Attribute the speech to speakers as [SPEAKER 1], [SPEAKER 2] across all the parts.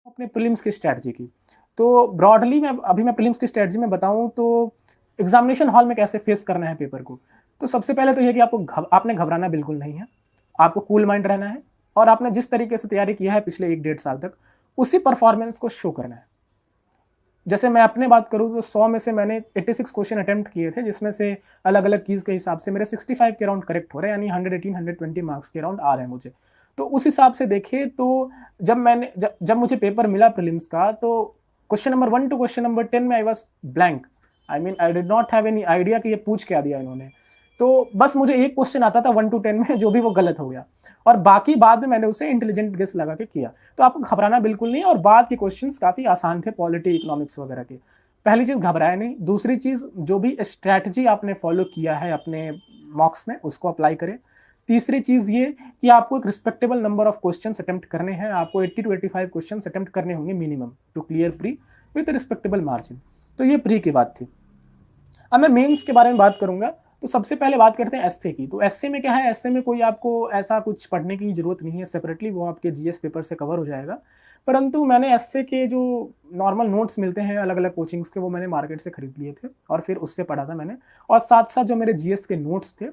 [SPEAKER 1] अपने प्रीलिम्स की स्ट्रैटेजी की। तो ब्रॉडली मैं प्रीलिम्स की स्ट्रैटेजी में बताऊँ तो एग्ज़ामिनेशन हॉल में कैसे फेस करना है पेपर को। तो सबसे पहले तो ये कि आपने घबराना बिल्कुल नहीं है। आपको कूल माइंड रहना है और आपने जिस तरीके से तैयारी किया है पिछले 1 डेढ़ साल तक, उसी परफ़ॉर्मेंस को शो करना है। जैसे मैं अपनी बात करूँ तो 100 में से मैंने 86 क्वेश्चन अटेम्प्ट किए थे, जिसमें से अलग-अलग कीज़ के हिसाब से मेरे 65 के अराउंड करेक्ट हो रहे हैं, यानी 118, 120 मार्क्स के अराउंड आ रहे हैं मुझे। तो उस हिसाब से देखें तो जब मुझे पेपर मिला प्रीलिम्स का, तो question number 1 to question number 10 में I was blank. I mean I did not have any idea कि ये पूछ क्या दिया इन्होंने। तो बस मुझे एक क्वेश्चन आता था 1 टू 10 में, जो भी वो गलत हो गया और बाकी बाद में मैंने उसे इंटेलिजेंट गेस लगा के किया। तो आपको घबराना बिल्कुल नहीं है और बाद के क्वेश्चंस काफ़ी आसान थे, पॉलिटी, इकोनॉमिक्स वगैरह के। पहली चीज़ घबराए नहीं। दूसरी चीज़, जो भी स्ट्रैटेजी आपने फॉलो किया है अपने मॉक्स में, उसको अप्लाई करें। तीसरी चीज़ ये कि आपको एक respectable number of questions attempt करने हैं। आपको 80 टू 85 क्वेश्चंस अटेम्प्ट करने होंगे minimum to clear pre with respectable margin. तो ये प्री की बात थी। अब मैं मेंस के बारे में बात करूंगा। तो सबसे पहले बात करते हैं एसए की। तो एसए में क्या है, एसए में कोई आपको ऐसा कुछ पढ़ने की जरूरत नहीं है सेपरेटली, वो आपके जीएस पेपर से कवर हो जाएगा। परंतु मैंने एसए के जो नॉर्मल नोट्स मिलते हैं अलग अलग कोचिंग्स के, वो मैंने मार्केट से खरीद लिए थे और फिर उससे पढ़ा था मैंने। और साथ साथ जो मेरे जीएस के नोट्स थे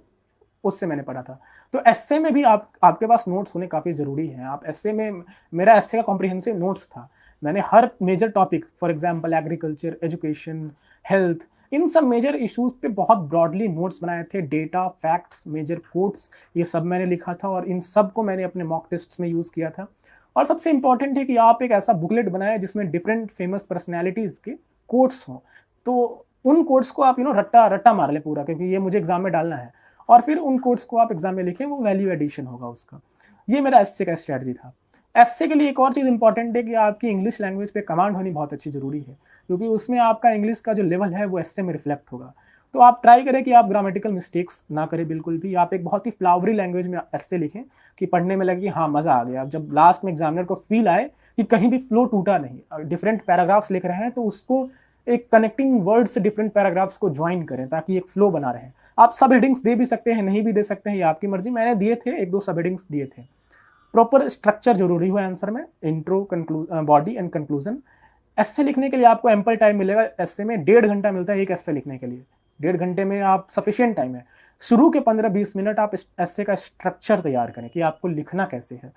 [SPEAKER 1] उससे मैंने पढ़ा था। तो एसए में भी आपके पास नोट्स होने काफ़ी ज़रूरी हैं। आप एसए में, मेरा एसए का कॉम्प्रिहेंसिव नोट्स था। मैंने हर major topic, for example agriculture, education, health, इन सब मेजर इश्यूज पे बहुत ब्रॉडली नोट्स बनाए थे। डेटा, फैक्ट्स, मेजर कोट्स, ये सब मैंने लिखा था और इन सब को मैंने अपने मॉक टेस्ट्स में यूज़ किया था। और सबसे इंपॉर्टेंट है कि आप एक ऐसा बुकलेट बनाए जिसमें डिफरेंट फेमस पर्सनैलिटीज़ के कोट्स हों। तो उन कोट्स को आप रट्टा रट्टा मार लें पूरा, क्योंकि ये मुझे एग्जाम में डालना है। और फिर उन कोट्स को आप एग्जाम में लिखें, वो वैल्यू एडिशन होगा उसका। ये मेरा एसए का स्ट्रैटेजी था। एसए के लिए एक और चीज़ इंपॉर्टेंट है कि आपकी इंग्लिश लैंग्वेज पे कमांड होनी बहुत अच्छी ज़रूरी है, क्योंकि उसमें आपका इंग्लिश का जो लेवल है वो एसए में रिफ्लेक्ट होगा। तो आप ट्राई करें कि आप ग्रामेटिकल मिस्टेक्स ना करें बिल्कुल भी। आप एक बहुत ही फ्लावरी लैंग्वेज में एसए लिखें कि पढ़ने में लगे कि हाँ मज़ा आ गया। जब लास्ट में एग्जामिनर को फील आए कि कहीं भी फ्लो टूटा नहीं, डिफरेंट पैराग्राफ्स लिख रहे हैं तो उसको एक कनेक्टिंग वर्ड से डिफरेंट पैराग्राफ्स को ज्वाइन करें ताकि एक फ्लो बना रहे। आप सब हेडिंग्स दे भी सकते हैं, नहीं भी दे सकते हैं, ये आपकी मर्जी। मैंने दिए थे, 1-2 सब हेडिंग्स दिए थे। प्रॉपर स्ट्रक्चर जरूरी हो आंसर में, इंट्रो, बॉडी एंड कंक्लूजन। एस्से लिखने के लिए आपको एम्पल टाइम मिलेगा। एस्से में 1.5 घंटा मिलता है एक एस्से लिखने के लिए। 1.5 घंटे में आप सफिशिएंट टाइम है। शुरू के 15-20 मिनट आप एस्से का स्ट्रक्चर तैयार करें कि आपको लिखना कैसे है।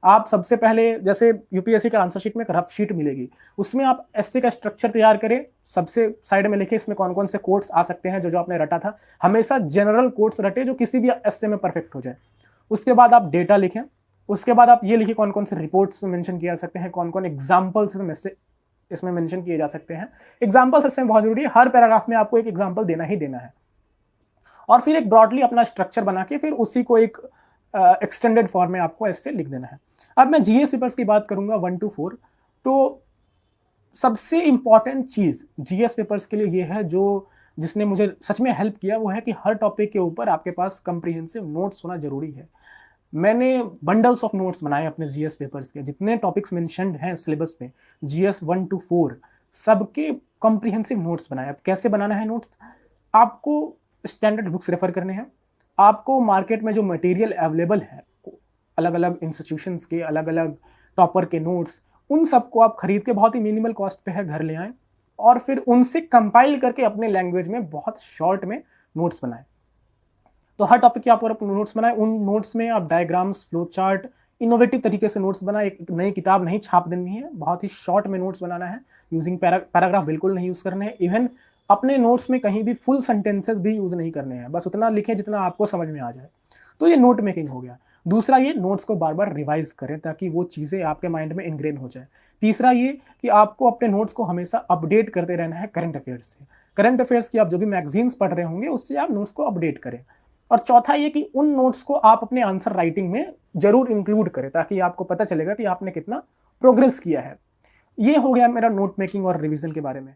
[SPEAKER 1] आप सबसे पहले, जैसे यूपीएससी का आंसर शीट में एक रफ शीट मिलेगी, उसमें आप एस्से का स्ट्रक्चर तैयार करें। सबसे साइड में लिखे इसमें कौन कौन से कोट्स आ सकते हैं जो आपने रटा था। हमेशा जनरल कोट्स रटे जो किसी भी एस्से में परफेक्ट हो जाए। उसके बाद आप डेटा लिखें। उसके बाद आप ये लिखिए कौन कौन से रिपोर्ट्स में मेंशन किया जा सकते हैं, कौन कौन एग्जाम्पल्स में से इसमें मेंशन किए जा सकते हैं। एग्जाम्पल्स इसमें बहुत जरूरी है, हर पैराग्राफ में आपको एक एग्जाम्पल देना ही देना है। और फिर एक ब्रॉडली अपना स्ट्रक्चर बना के फिर उसी को एक एक्सटेंडेड फॉर्म में आपको ऐसे लिख देना है। अब मैं जीएस पेपर्स की बात करूंगा 1 to 4। तो सबसे इंपॉर्टेंट चीज जीएस पेपर्स के लिए ये है, जो जिसने मुझे सच में हेल्प किया, वो है कि हर टॉपिक के ऊपर आपके पास कंप्रीहेंसिव नोट्स होना जरूरी है। मैंने बंडल्स ऑफ नोट्स बनाए अपने जीएस पेपर्स के, जितने टॉपिक्स मेंशन्ड हैं सिलेबस में, जीएस 1 to 4 सबके कॉम्प्रिहेंसिव नोट्स बनाए। अब कैसे बनाना है नोट्स? आपको स्टैंडर्ड बुक्स रेफर करने हैं। आपको मार्केट में जो मटेरियल अवेलेबल है, अलग अलग इंस्टीट्यूशंस के अलग अलग टॉपर के नोट्स, उन सबको आप खरीद के बहुत ही मिनिमल कॉस्ट पे है घर ले आएँ और फिर उनसे कंपाइल करके अपने लैंग्वेज में बहुत शॉर्ट में नोट्स बनाएं। तो हर टॉपिक के आप नोट्स बनाए। उन नोट्स में आप डायग्राम्स, फ्लो चार्ट, इनोवेटिव तरीके से नोट्स बनाए। एक नई किताब नहीं छाप देनी है, बहुत ही शॉर्ट में नोट्स बनाना है। यूजिंग पैराग्राफ बिल्कुल नहीं यूज़ करने हैं। इवन अपने नोट्स में कहीं भी फुल सेंटेंसेस भी यूज़ नहीं करने हैं, बस उतना लिखें जितना आपको समझ में आ जाए। तो ये नोट मेकिंग हो गया। दूसरा, ये नोट्स को बार बार रिवाइज करें ताकि वो चीज़ें आपके माइंड में इनग्रेन हो जाए। तीसरा ये कि आपको अपने नोट्स को हमेशा अपडेट करते रहना है करंट अफेयर्स से। करंट अफेयर्स की आप जो भी मैगजीन्स पढ़ रहे होंगे उससे आप नोट्स को अपडेट करें। और चौथा ये कि उन नोट्स को आप अपने आंसर राइटिंग में जरूर इंक्लूड करें ताकि आपको पता चलेगा कि आपने कितना प्रोग्रेस किया है। ये हो गया मेरा नोट मेकिंग और रिवीजन के बारे में।